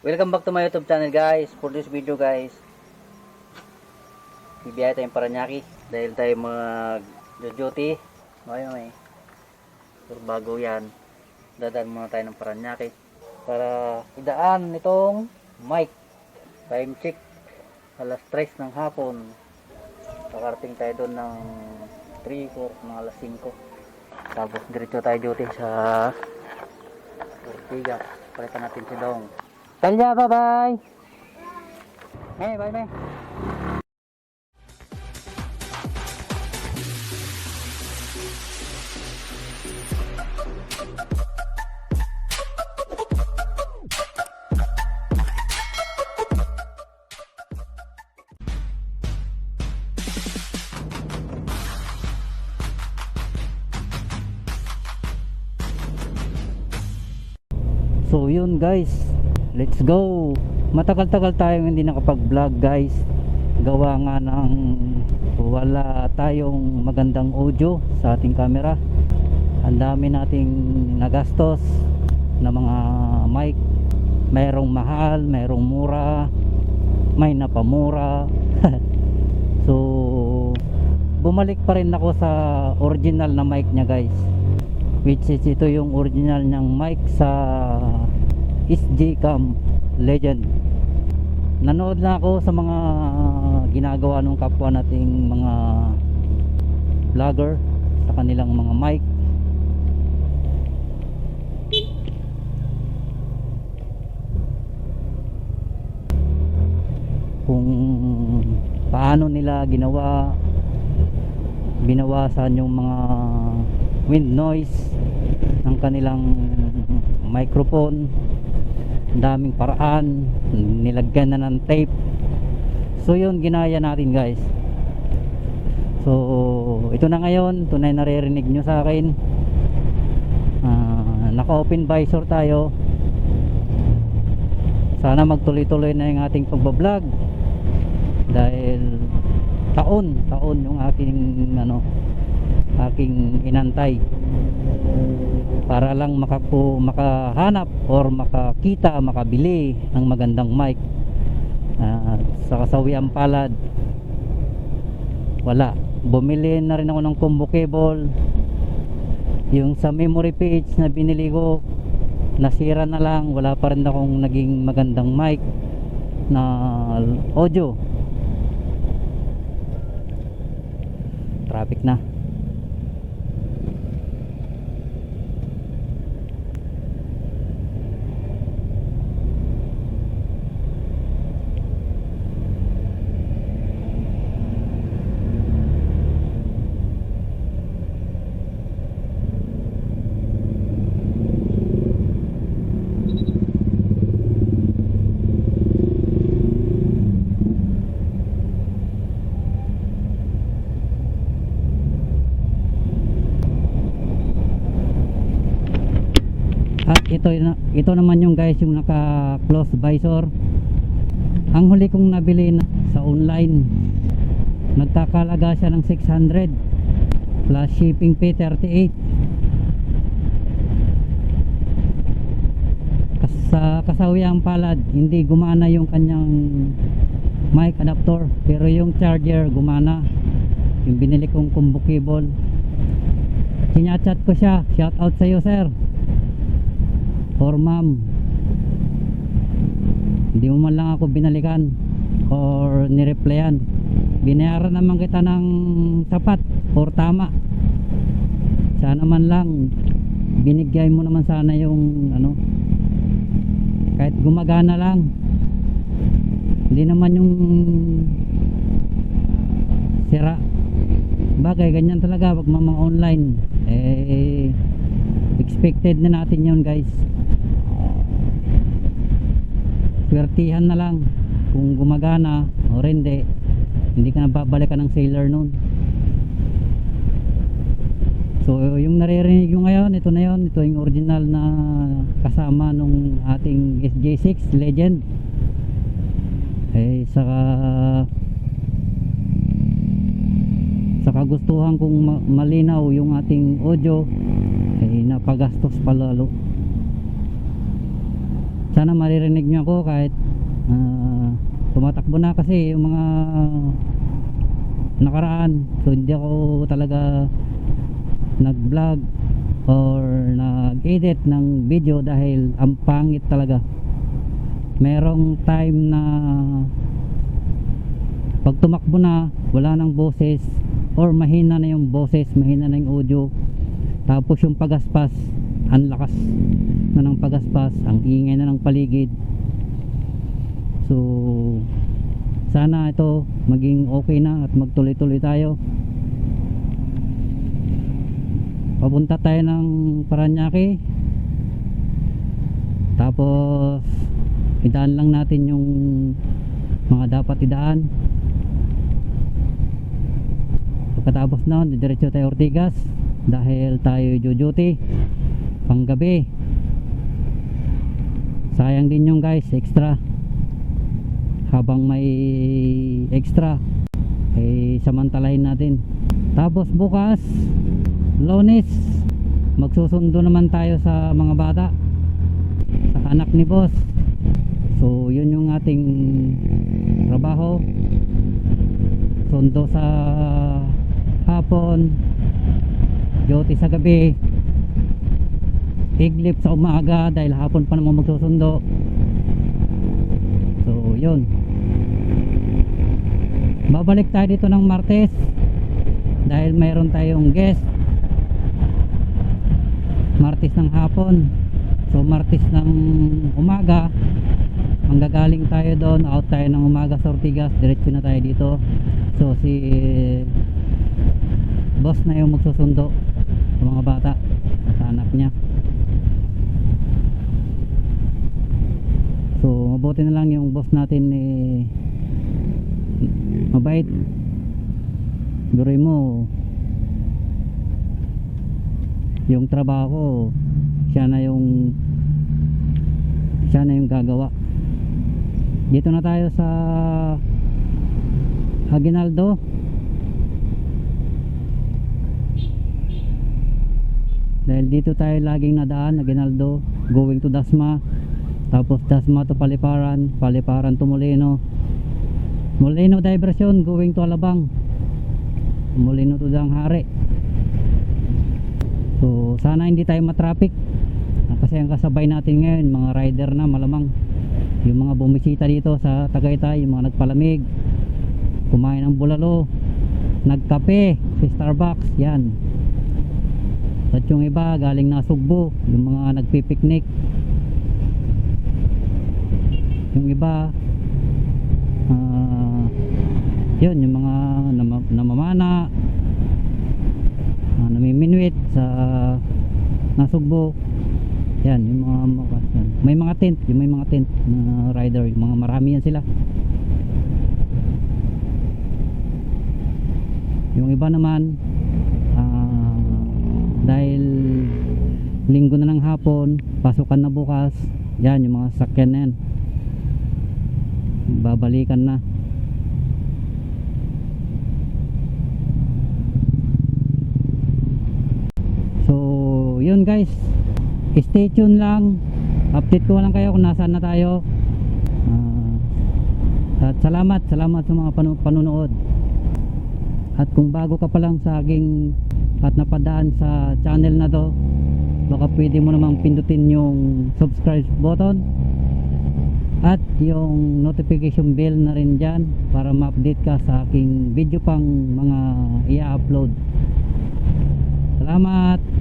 Welcome back to my YouTube channel guys. For this video guys, bibiyay tayong Paranaque dahil tayo mag-duty. May bago yan. Dadaan muna tayo ng Paranaque para idaan itong mic. Time check alas 3 ng hapon. Kakarating tayo doon ng 3 or mga alas 5. Tapos diretso tayo duty sa Ortigas. Palitan natin si Dong. Talya, bye-bye. Hey, bye-bye. So yun guys, let's go. Matagal-tagal tayong hindi nakapag-vlog guys. Gawa nga ng wala tayong magandang audio sa ating camera. Ang dami nating nagastos na mga mic. Mayroong mahal, mayroong mura, may napamura. So bumalik pa rin ako sa original na mic nya guys, which is ito yung original niyang mic sa SG-Cam Legend. Nanood na ako sa mga ginagawa ng kapwa nating mga vlogger sa kanilang mga mic. Kung paano nila binawasan yung mga wind noise ng kanilang microphone. Daming paraan, nilagyan na ng tape. So yun, ginaya natin guys. So ito na ngayon, ito na yung naririnig nyo sa akin. Naka open visor tayo. Sana magtuloy-tuloy na yung ating pagbablog, dahil taon yung aking inantay para lang makahanap or makakita, makabili ng magandang mic. Sa kasawiang palad, wala. Bumili na rin ako ng combo cable. Yung sa memory page na binili ko, nasira na lang. Wala pa rin akong naging magandang mic na audio. Traffic na. At ito naman yung guys, yung naka close visor. Ang huli kong nabili sa online, nagkakalaga siya ng 600 plus shipping fee 38. Sa kasawiang palad, hindi gumana yung kanyang mic adapter, pero yung charger gumana. Yung binili kong combo cable, sinachat ko siya. Shout out sa iyo sir or ma'am, hindi mo man lang ako binalikan or nireplyan. Binayaran naman kita ng sapat or tama. Sana man lang binigay mo naman sana yung kahit gumagana lang. Hindi naman yung sira. Bagay ganyan talaga pag mga online, expected na natin yun guys. Swertihan na lang kung gumagana o hindi ka na babalikan ng seller nun. So yung naririnig yung ngayon, ito na yun. Ito yung original na kasama nung ating SG6 Legend. Sa kagustuhan kung malinaw yung ating audio, napagastos pa lalo. sana maririnig nyo ako kahit tumatakbo na kasi yung mga nakaraan. So hindi ako talaga nag vlog or nag edit ng video dahil ang pangit talaga. Merong time na pag tumakbo na wala nang boses or mahina na yung boses, mahina na yung audio, tapos yung pagaspas ang lakas na ng pagaspas, ang ingay na ng paligid. So sana ito maging okay na at magtuloy-tuloy tayo. Papunta tayo ng Paranaque, tapos idaan lang natin yung mga dapat idaan. Pagkatapos na diretso tayo Ortigas dahil tayo duty panggabi. Sayang din yung guys, extra. Habang may extra samantalahin natin. Tapos bukas Lunes magsusundo naman tayo sa mga bata, sa anak ni boss. So yun yung ating trabaho, sundo sa hapon, duty sa gabi, iglip sa umaga dahil hapon pa naman magsusundo. So yun, babalik tayo dito ng Martes dahil mayroon tayong guest Martes ng hapon. So Martes ng umaga manggagaling tayo doon, out tayo ng umaga sa Ortigas, diretso na tayo dito. So si boss na yung magsusundo sa mga bata, sa anak niya. So mabuti na lang yung boss natin mabait. Biruin mo, yung trabaho siya na yung gagawa. Dito na tayo sa Aguinaldo. Dahil dito tayo laging nadaan, Aguinaldo going to Dasma, tapos Dasma to Paliparan, Paliparan to Molino, Molino diversion going to Alabang, Molino to Danghari. So sana hindi tayo matraffic kasi ang kasabay natin ngayon mga rider na malamang, yung mga bumisita dito sa Tagaytay, yung mga nagpalamig, kumain ng bulalo, nagkape sa Starbucks, yan. At yung iba galing na Sugbo, yung mga nagpipiknik. Yung iba yun, yung mga namamana, namiminwit sa Nasugbo. Yan, yung mga may mga tent, yung may mga tent na rider, yung mga marami yan sila. Yung iba naman dahil linggo na ng hapon, pasukan na bukas, yan yung mga sakyan na yan, babalikan na. So yun guys, stay tuned lang, update ko lang kayo kung nasaan na tayo. At salamat sa mga panunood. At kung bago ka pa lang sa aking at napadaan sa channel na to, baka pwede mo namang pindutin yung subscribe button at yung notification bell na rin dyan para ma-update ka sa aking video pang mga i-upload. Salamat.